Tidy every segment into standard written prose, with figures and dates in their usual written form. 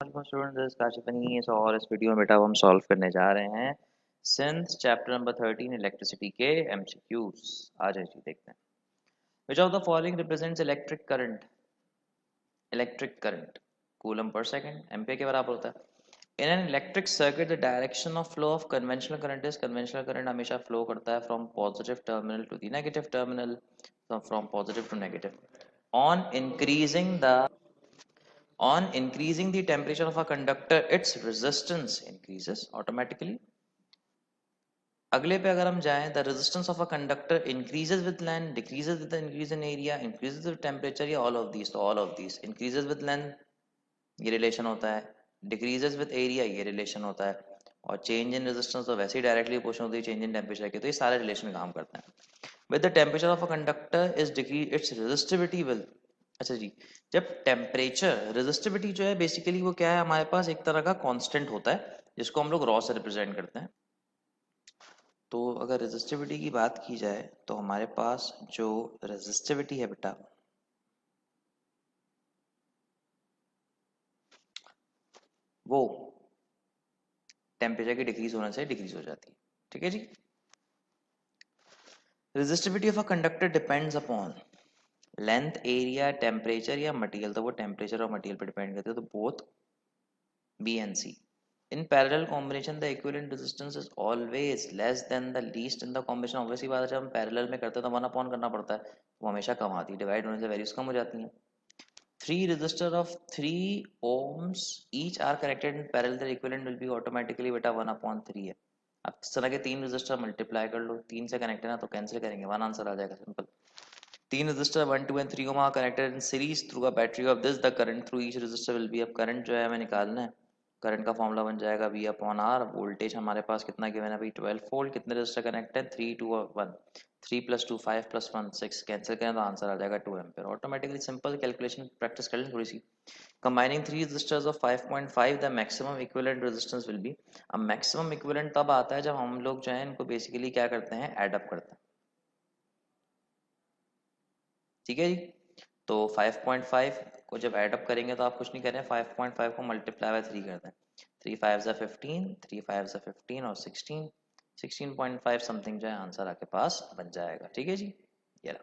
Student this काशिफनी और इस video में बेटा हम सॉल्व करने जा रहे हैं सिंथ चैप्टर नंबर 13 इलेक्ट्रिसिटी के एमसीक्यूज। आ जाइए जी देखते हैं। Which of the following represents electric current coulomb per second ampere के बराबर होता है। In an electric circuit the direction of flow of conventional current is conventional current हमेशा फ्लो करता है from positive terminal to the negative terminal, from positive to negative. On increasing the On increasing the temperature of a conductor, its resistance increases automatically. अगले पे अगर हम जाएं, the resistance of a conductor increases with length, decreases with the increase in area, increases with temperature, या all of these, तो all of these increases with length, ये relation होता है, decreases with area, ये रिलेशन होता है, और change in resistance तो वैसे ही डायरेक्टली पोर्शन होती है change in temperature की, तो ये सारे रिलेशन काम करते हैं। With the temperature of a conductor is decrease, its resistivity will, अच्छा जी, जब टेम्परेचर, रेजिस्टिविटी जो है बेसिकली वो क्या है, हमारे पास एक तरह का कांस्टेंट होता है जिसको हम लोग रॉ से रिप्रेजेंट करते हैं। तो अगर रेजिस्टिविटी की बात की जाए तो हमारे पास जो रेजिस्टिविटी है बेटा, वो टेम्परेचर की डिक्रीज होने से डिक्रीज हो जाती है। ठीक है जी। Resistivity of a conductor depends upon length, area, temperature या मटेरियल, तो वो टेम्परेचर और मटेरियल पर डिपेंड करते हैं, तो both B and C. In parallel combination, the equivalent resistance is always less than the least in the combination. Obviously बात है, जब हम पैरेलल में करते हैं तो 1 अपॉन करना पड़ता है, वो हमेशा कम आती है, डिवाइड होने से वैल्यूज कम हो जाती हैं। Three resistor of 3 ohms each are connected in parallel, their equivalent will be automatically बेटा 1/3 है। अब इस तरह के 3 रजिस्टर मल्टीप्लाई कर लो, 3 से कनेक्ट है ना तो कैंसिल करेंगे, 1 आंसर आ जाएगा simple. 3 register 1, 2 and 3 ohm are connected in series through a battery of this, the current through each resistor will be, अब करंट जो है हमें निकालना है, करंट का फॉर्मूला बन जाएगा V अपॉन आर। वोल्टेज हमारे पास कितना गिवन है भाई, 12 वोल्ट। कितने रजिस्टर कनेक्ट है, 3 2 और 1, 3 + 2 5 + 1 6, कैंसिल करें तो आंसर आ जाएगा 2 ampere. Automatically simple calculation practice कर लें थोड़ी सी। Combining 3 resistors of 5.5 the maximum equivalent resistance will be. अब मैक्सिमम इक्विवेलेंट तब आता है जब हम लोग जो है इनको बेसिकली क्या करते हैं, एड अप करते हैं। ठीक है जी। तो 5.5 को जब ऐड अप करेंगे तो आप कुछ नहीं करें, 5.5 को मल्टीप्लाई बाय 3 करते हैं, 3 5 ज़ा 15, 3 5 ज़ा 15 और 16, 16.5 समथिंग जो है आंसर आपके पास बन जाएगा। ठीक है जी। ये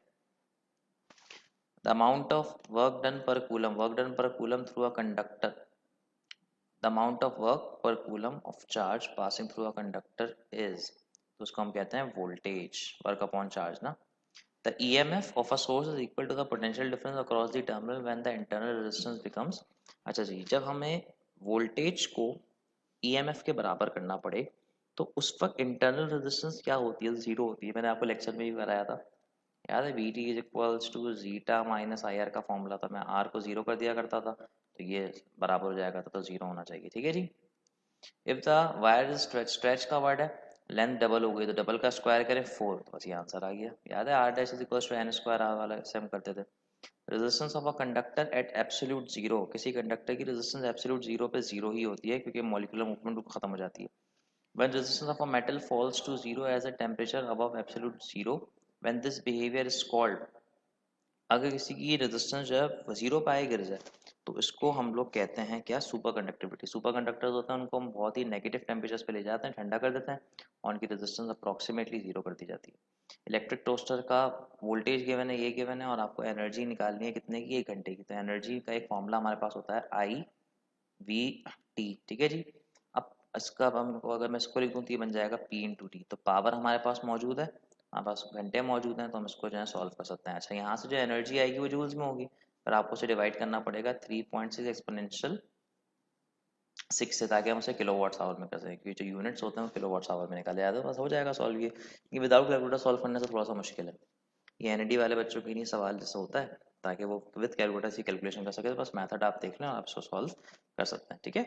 the amount of work done per coulomb, work done per coulomb through a conductor, the amount of work per coulomb of charge passing through a conductor is, तो उसको हम कहते हैं वोल्टेज, वर्क अपॉन चार्ज ना। The EMF of a source is equal to the potential difference across the terminal when the internal resistance becomes, अच्छा जी, जब हमें voltage को EMF के बराबर करना पड़े तो उस वक्त इंटरनल रेजिस्टेंस क्या होती है, जीरो होती है। मैंने आपको लेक्चर में भी कराया था, याद है, VT is equals to zeta minus I R का फॉर्मूला था। मैं आर को जीरो कर दिया करता था तो ये बराबर हो जाएगा था, तो जीरो होना चाहिए। ठीक है जी। If the wire is stretch, stretch का वर्ड है, लेंथ डबल हो गई तो डबल का स्क्वायर करें 4, तो बस ये आंसर आ गया। याद है, R dash is equal to N square R वाला से हम करते थे। Resistance of a conductor at absolute zero, किसी कंडक्टर की रेजिस्टेंस एब्सोल्यूट जीरो पे जीरो ही होती है क्योंकि मॉलिक्यूलर मूवमेंट खत्म हो जाती है। When resistance of a metal falls to zero as a temperature above absolute zero, when this behavior is called, अगर किसी की रेजिस्टेंस जो है जीरो पे आए गिर जाए तो इसको हम लोग कहते हैं क्या, सुपर कंडक्टिविटी। सुपर कंडक्टर्स होते हैं उनको हम बहुत ही नेगेटिव टेम्परेचर्स पे ले जाते हैं, ठंडा कर देते हैं और उनकी रेजिस्टेंस अप्रॉक्सीमेटली जीरो कर दी जाती है। इलेक्ट्रिक टोस्टर का वोल्टेज गिवन है, ये गिवन है, और आपको एनर्जी निकालनी है कितने की, 1 घंटे की। तो एनर्जी का एक फॉर्मूला हमारे पास होता है I/V/T। ठीक है जी। अब इसका हमको अगर मैं इसको लिख दूँ तो ये बन जाएगा P/T। तो पावर हमारे पास मौजूद है, हमारे पास घंटे मौजूद हैं, तो हम इसको जो है सॉल्व कर सकते हैं। अच्छा, यहाँ से जो एनर्जी आएगी वो जूल्स में होगी, पर आपको उसे डिवाइड करना पड़ेगा 3.6 एक्सपोनेंशियल 6 से, ताकि हम उसे किलो वाट्स आवर में कर सकें, क्योंकि जो यूनिट्स होते हैं वो किलो वाट्स आवर में निकाले जाते हैं। बस हो जाएगा सॉल्व ये विदाउट कैलकुलेटर सॉल्व करने से थोड़ा सा मुश्किल है। ये एनडी वाले बच्चों के लिए सवाल जैसा होता है ताकि वो विद कैलकुलेटर से कैलकुलेशन कर सके, तो बस मेथड आप देख लें और आप इसको सॉल्व कर सकते हैं। ठीक है।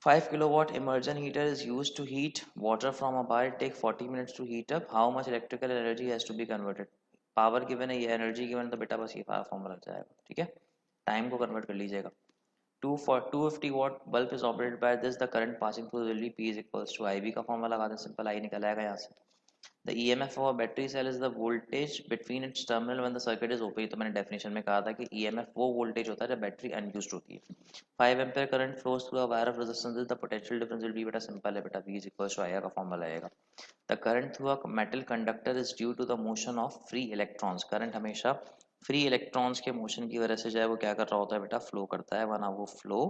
5 kilowatt immersion heater is used to heat water from a bar. It take 40 minutes to heat up. How much electrical energy has to be converted? Power given है, ये एनर्जी गिवन, तो बेटा बस ये फॉर्मूला जाएगा। ठीक है, टाइम को कन्वर्ट कर लीजिएगा। 250 watt bulb is operated by this, the current passing through will be P is equals to IB का फॉर्मूला लगा दें, सिंपल आई निकल आएगा यहाँ से। The EMF of battery cell is the voltage between its terminal when the circuit is open. तो मैंने definition में कहा था कि ईएमएफ वो वोल्टेज होता है जब बैटरी अनयूज्ड होती है। 5 ampere current flows through a wire of resistance, the potential difference will be, बेटा सिंपल है बेटा, V is equal to I का फॉर्मूला आएगा। The current through a metal conductor is due to the motion of free electrons. Current हमेशा free electrons के motion की वजह से जो है वो क्या कर रहा होता है बेटा, फ्लो करता है, वरना वो फ्लो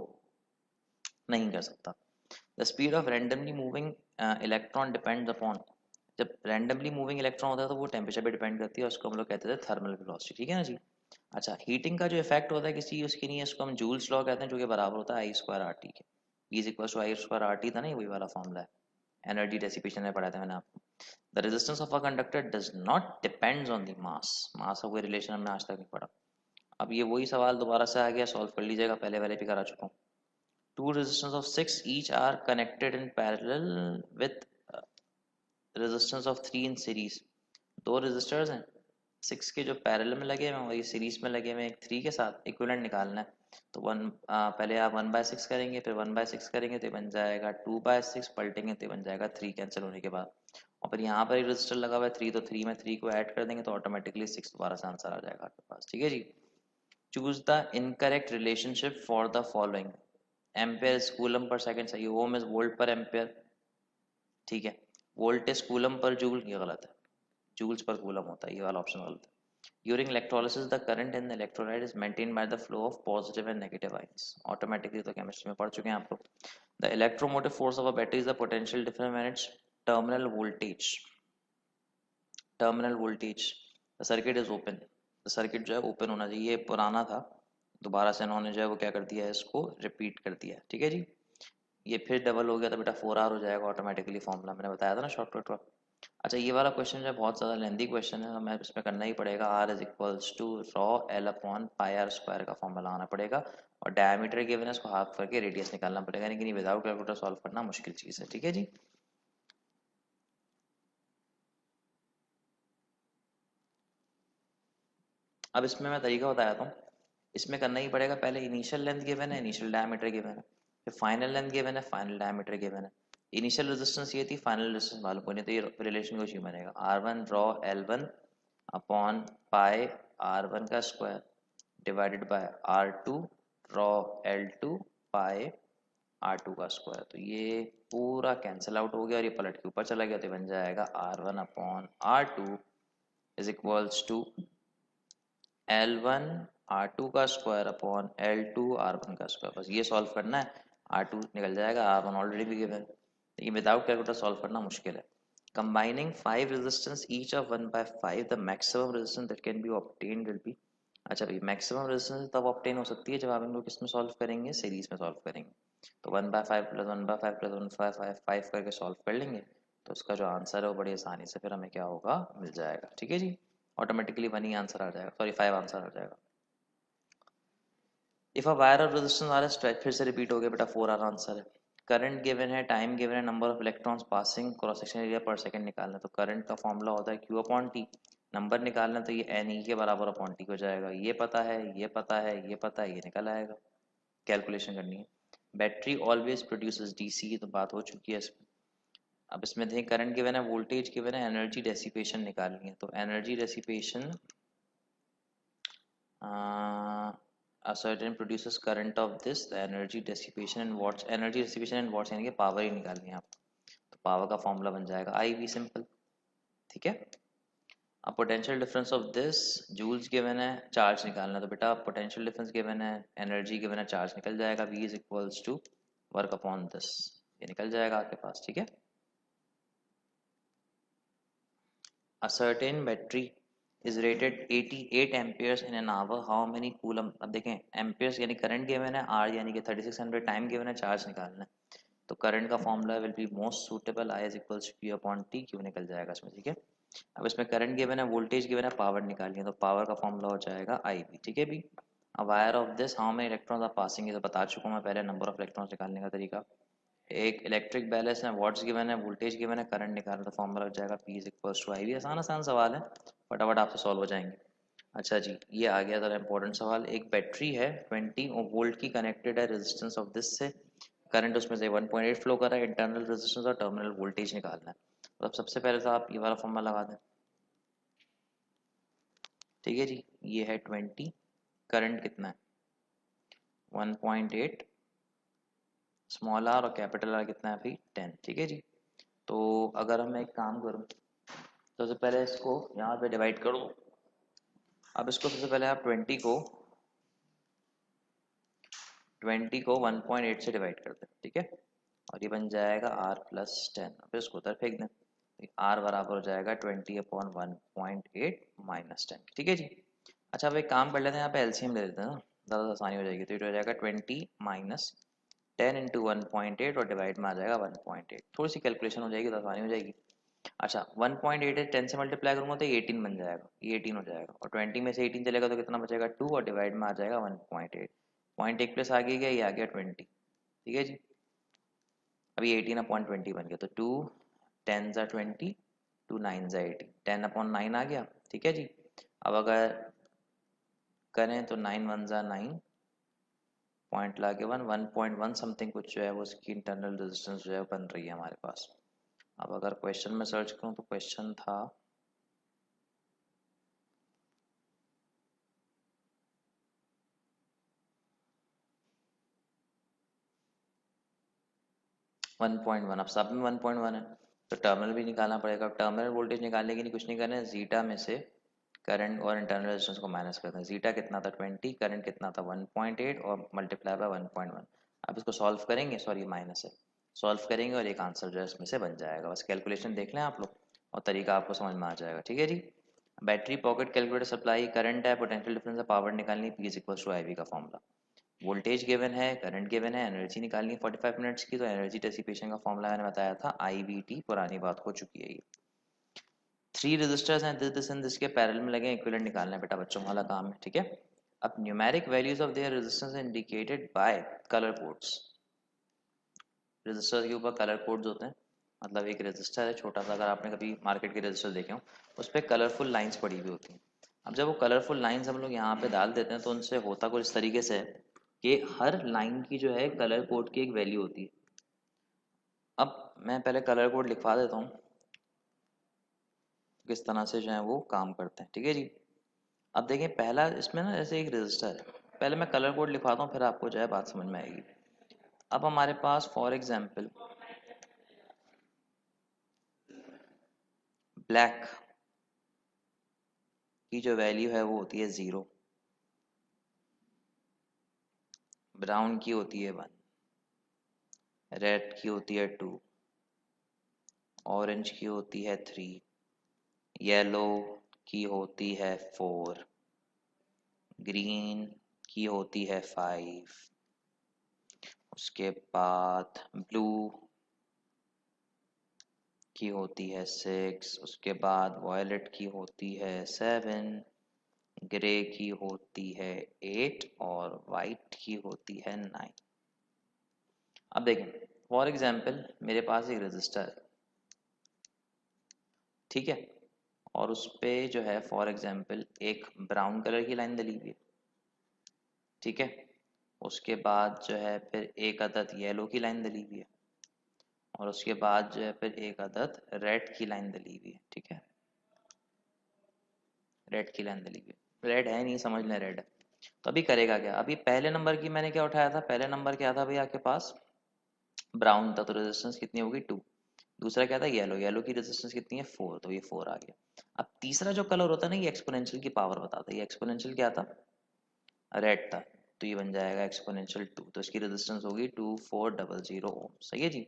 नहीं कर सकता। The speed of randomly moving electron depends upon, जब रैंडमली मूविंग इलेक्ट्रॉन होता है तो वो टेम्परेचर पे डिपेंड करती है, उसको हम लोग कहते थे थर्मल वेलोसिटी, ठीक है ना जी। अच्छा, हीटिंग का जो इफेक्ट होता है किसी उसकी नहीं है, इसको हम जूल्स लॉ कहते हैं, जो कि बराबर होता है आई स्क्वायर आर टी के। E is equal to I square R T था नहीं, वही वाला फॉर्मूला है, एनर्जी डेसिपेशन में पढ़ा था मैंने आपको। The resistance of a conductor does not depends on the mass, mass का कोई रिलेशन हमने आज तक नहीं पढ़ा। अब ये वही सवाल दोबारा से आ गया, सॉल्व कर लीजिएगा, पहले वाले भी करा चुका हूँ। Two resistors of 6 each are connected in parallel with resistance of 3 in series। दो resistors हैं 6 के जो पैरेलल में लगे हुए हैं, वही सीरीज में लगे हुए हैं 3 के साथ, इक्विवेलेंट निकालना है। तो पहले आप 1/6 करेंगे, फिर 1/6 करेंगे तो ये बन जाएगा 2/6, पलटेंगे तो ये बन जाएगा 3 कैंसिल होने के बाद। और फिर यहाँ पर एक रजिस्टर लगा हुआ है 3, तो 3 में 3 को ऐड कर देंगे तो ऑटोमेटिकली 6 दोबारा से आंसर आ जाएगा आपके पास, ठीक है जी। Choose the incorrect relationship for the following. Ampere is coulomb per second सही, ohm is volt per ampere, ठीक है। Volt is coulomb per joule, ये गलत है, जूल्स पर कूलम होता है, ये वाला ऑप्शन गलत है। During electrolysis the current in the electrolyte is maintain by the flow of positive and negative ions. Automatically तो केमिस्ट्री में पढ़ चुके हैं आप लोग। The electromotive force of a battery is the potential difference when it's terminal voltage, terminal voltage, the circuit is open, the circuit जो है open होना चाहिए, ये पुराना था, दोबारा से इन्होंने जो है वो क्या कर दिया है, इसको रिपीट कर दिया है, ठीक है जी। ये फिर डबल हो गया तो बेटा 4R हो जाएगा ऑटोमेटिकली, फॉर्मूला मैंने बताया था ना शॉर्टकट का। अच्छा, ये वाला क्वेश्चन जो है बहुत ज़्यादा लेंदी क्वेश्चन है, हमें इसमें करना ही पड़ेगा। R is equals to rho L upon pi R square का फॉर्मूला आना पड़ेगा, और डायमीटर गिवन है, इसको हाफ करके रेडियस निकालना पड़ेगा, लेकिन ये विदाउट कैलकुलेटर सॉल्व करना मुश्किल चीज़ है, ठीक है जी। अब इसमें मैं तरीका बताया था, इसमें करना ही पड़ेगा, पहले इनिशियल लेंथ गिवन है, इनिशियल डायमीटर गिवन है, फिर फाइनल लेंथ गिवन है, फाइनल डायमीटर गिवन है। इनिशियल रेजिस्टेंस ये थी, फाइनल रेजिस्टेंस मालूम होनी, तो ये रिलेशन कुछ यूं बनेगा, R1 raw L1 upon pi R1 का square divided by R2 raw L2 pi R2 का स्क्वायर। तो ये पूरा कैंसिल आउट हो गया और ये पलट के ऊपर चला गया, तो बन जाएगा R1 upon R2 is equals to L1 R2 का स्क्वायर अपॉन L2 R1 का स्क्वायर। बस ये सॉल्व करना है, R2 निकल जाएगा, R1 ऑलरेडी भी गिवन है, लेकिन विदाउट कैलकुलेटर सॉल्व करना मुश्किल है। Combining 5 resistance each of 1/5 the maximum resistance that can be obtained will be. अच्छा भाई, मैक्सिमम रेजिस्टेंस तब ऑब्टेन हो सकती है जब आप इन लोग किसमें सॉल्व करेंगे, सीरीज में सॉल्व करेंगे। तो 1/5 प्लस 1/5 प्लस 1/5 करके सॉल्व कर लेंगे, तो उसका जो आंसर है वो बड़ी आसानी से फिर हमें क्या होगा, मिल जाएगा, ठीक है जी। ऑटोमेटिकली 1 ही आंसर आ जाएगा, सॉरी 5 आंसर आ जाएगा। If a wire of resistance R stretch, फिर से रिपीट हो गया बेटा, 4R आंसर है। करंट गिवन है, टाइम गिवन है, number of electrons passing, cross section area पर सेकंड निकालना है। तो करंट का फॉर्मूला होता है Q अपॉन T, नंबर निकालना है तो ये NE के बराबर अपॉन T हो जाएगा। ये पता है, ये पता है, ये पता है, ये निकल आएगा, कैलकुलेशन करनी है। बैटरी ऑलवेज प्रोड्यूसेस DC की तो बात हो चुकी है इसमें। अब इसमें देखें, करंट गिवन है, वोल्टेज गिवन है, एनर्जी डेसिपेशन निकालनी है। तो energy dissipation, a certain produces current of this, the energy dissipation in watts, energy dissipation in watts यानी कि पावर ही निकालनी है आपको। तो पावर का फॉर्मूला बन जाएगा IV, सिंपल, ठीक है। अब potential difference of this, joules given है, चार्ज निकालना, तो बेटा पोटेंशियल डिफरेंस गिवन है, एनर्जी गिवन है, चार्ज निकल जाएगा, V is equals to work upon this, ये निकल जाएगा आपके पास, ठीक है। A certain battery is rated 88 amperes in an hour, how many coulomb। अब देखें, एम्पियर्स यानी करंट गिवन है, R यानी कि 3600, टाइम गिवन है, चार्ज निकालना है। तो करंट का formula will be most suitable, I is equals to Q upon T, Q निकल जाएगा इसमें, ठीक है। अब इसमें करंट गिवन है, वोल्टेज गिवन है, पावर निकालनी है, तो पावर का फॉर्मूला हो जाएगा IB, ठीक है भी। अब wire of this how many electrons are passing, ये तो बता चुका हूँ मैं पहले, नंबर ऑफ इलेक्ट्रॉन्स निकालने का तरीका। एक इलेक्ट्रिक बैलेंस है, वॉट्स गिवन है, वोल्टेज गिवन है, करंट निकालना, तो फॉर्मूला हो जाएगा P is equals to IV। आसान आसान सवाल है, फटाफट आपसे सॉल्व हो जाएंगे। अच्छा जी, ये आ गया ज़रा इंपॉर्टेंट सवाल। एक बैटरी है 20 वोल्ट की, कनेक्टेड है रेजिस्टेंस ऑफ दिस से, करंट उसमें से 1.8 फ्लो कर रहा है, इंटरनल रेजिस्टेंस और टर्मिनल वोल्टेज निकालना है। तो अब सबसे पहले तो आप ये वाला फॉर्मूला लगा दें। ठीक है जी, ये है 20, करंट कितना है 1.8, स्मॉल आर और कैपिटल आर कितना है अभी 10। ठीक है जी, तो अगर मैं एक काम करूँ, सबसे पहले इसको यहाँ पे डिवाइड करो। अब इसको सबसे पहले आप 20 को 1.8 से डिवाइड कर दें। ठीक है, और ये बन जाएगा r+10। अब इसको उधर फेंक दें, r बराबर हो जाएगा 20/1.8 -10। ठीक है जी, अच्छा अब एक काम कर लेते हैं, यहाँ पे एलसीएम ले लेते हैं ना, ज़्यादा आसानी हो जाएगी। तो ये हो जाएगा 20 माइनस 10 इंटू 1.8 और डिवाइड में आ जाएगा 1.8। थोड़ी सी कैलकुलेशन हो जाएगी तो आसानी हो जाएगी। अच्छा 1.8 है, 10 से मल्टीप्लाई करूंगा तो 18 बन जाएगा, ये 18 हो जाएगा, और 20 में से 18 चलेगा तो कितना बचेगा 2, और डिवाइड में आ जाएगा 1.8। पॉइंट एक प्लस आगे गया, ये आ गया 20। ठीक है जी, अभी 18/20 बन गया, तो 2 10 ज़ा 20, 2 9 ज़ा 18, 10/9 आ गया। ठीक है जी, अब अगर करें तो 9 1 ज़ा 9, पॉइंट ला के 1.1 समथिंग कुछ जो है वो उसकी इंटरनल रेजिस्टेंस जो है बन रही है हमारे पास। अब अगर क्वेश्चन में सर्च करूँ तो क्वेश्चन था 1.1, अब सब में 1.1 है तो टर्मिनल भी निकालना पड़ेगा। अब टर्मिनल वोल्टेज निकालने के लिए कुछ नहीं करना है, जीटा में से करंट और इंटरनल रेजिस्टेंस को माइनस करते हैं। जीटा कितना था 20, करंट कितना था 1.8 और मल्टीप्लाई बाय 1.1। अब इसको सॉल्व करेंगे, सॉरी माइनस है, सॉल्व करेंगे और एक आंसर जो है इसमें से बन जाएगा। बस कैलकुलेशन देख लें आप लोग और तरीका आपको समझ में आ जाएगा। ठीक है जी, battery pocket calculator supply, current है, पोटेंशियल डिफरेंस है, पावर निकालनी, P is equal to IV का फॉर्मूला, वोल्टेज गिवन है, करंट गिवन है, एनर्जी निकालनी 45 मिनट्स की, तो एनर्जी डेसिपेशन का फॉर्मूला मैंने बताया था IVT, पुरानी बात हो चुकी है ये। 3 रजिस्टर्स हैं, दिस एंड दिस के पैरेलल में लगे, इक्विवेलेंट निकालना है बेटा, बच्चों वाला काम है। ठीक है, अब numeric values of their resistance indicated by colour codes. Register के ऊपर कलर कोड्स होते हैं, मतलब एक रजिस्टर है छोटा सा, अगर आपने कभी मार्केट के रजिस्टर देखे हो उस पर कलरफुल लाइंस पड़ी हुई होती हैं। अब जब वो कलरफुल लाइंस हम लोग यहाँ पे डाल देते हैं तो उनसे होता कुछ इस तरीके से है कि हर लाइन की जो है कलर कोड की एक वैल्यू होती है। अब मैं पहले कलर कोड लिखवा देता हूँ किस तरह से जो है वो काम करते हैं। ठीक है जी, अब देखिए पहला इसमें ना जैसे एक रजिस्टर है, पहले मैं कलर कोड लिखवाता हूँ फिर आपको जो है बात समझ में आएगी। अब हमारे पास फॉर एग्जाम्पल ब्लैक की जो वैल्यू है वो होती है 0, ब्राउन की होती है 1, रेड की होती है 2, ऑरेंज की होती है 3, येलो की होती है 4, ग्रीन की होती है 5, उसके बाद ब्लू की होती है 6, उसके बाद वॉयलेट की होती है 7, ग्रे की होती है 8 और वाइट की होती है 9। अब देखें फॉर एग्जांपल मेरे पास एक रजिस्टर है, ठीक है, और उस पे जो है फॉर एग्जांपल एक ब्राउन कलर की लाइन डली हुई है। ठीक है, उसके बाद जो है फिर एक अदद येलो की लाइन डली हुई है, और उसके बाद जो है फिर एक अदद रेड की लाइन डली हुई है। ठीक है, रेड की लाइन डली हुई है, रेड है नहीं समझ लें रेड है। तो अभी करेगा क्या, अभी पहले नंबर की मैंने क्या उठाया था, पहले नंबर क्या था भाई आपके पास ब्राउन था, तो रेजिस्टेंस कितनी होगी 2। दूसरा क्या था येलो, येलो की रेजिस्टेंस कितनी है 4, तो ये 4 आ गया। अब तीसरा जो कलर होता है ना ये एक्सपोनेंशियल की पावर बताता है, ये एक्सपोनेंशियल क्या था रेड था, तो ये बन जाएगा एक्सपोनेंशियल 2, तो इसकी रेजिस्टेंस होगी 2400 ओम। सही है जी,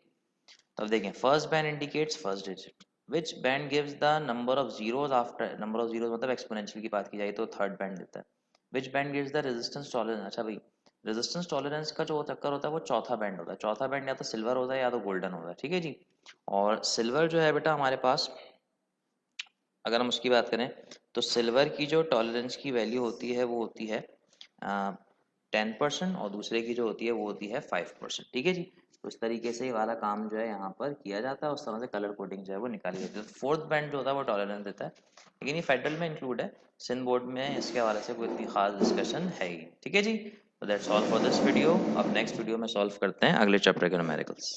तो अब देखें first band indicates first digit, which band gives the number of zeros after, number of zeros मतलब एक्सपोनेंशियल की बात की जाए तो थर्ड बैंड देता है। Which band gives the resistance tolerance, अच्छा भाई रेजिस्टेंस टॉलरेंस का जो चक्कर होता है वो चौथा बैंड होता है, चौथा बैंड या तो सिल्वर होता है या तो गोल्डन होता है। ठीक है जी, और सिल्वर जो है बेटा हमारे पास अगर हम उसकी बात करें तो सिल्वर की जो टॉलरेंस की वैल्यू होती है वो होती है 10% और दूसरे की जो होती है वो होती है 5%। ठीक है जी, तो इस तरीके से ये वाला काम जो है यहाँ पर किया जाता है, उस तरह से कलर कोडिंग जो है वो निकाली जाती है। फोर्थ बैंड जो होता है वो टॉलरेंस देता है, लेकिन ये फेडरल में इंक्लूड है, सिंध बोर्ड में इसके हवाले से कोई इतनी खास डिस्कशन है ही। ठीक है जी, तो that's all for this video. अब नेक्स्ट वीडियो में सॉल्व करते हैं अगले चैप्टर के न्यूमेरिकल्स।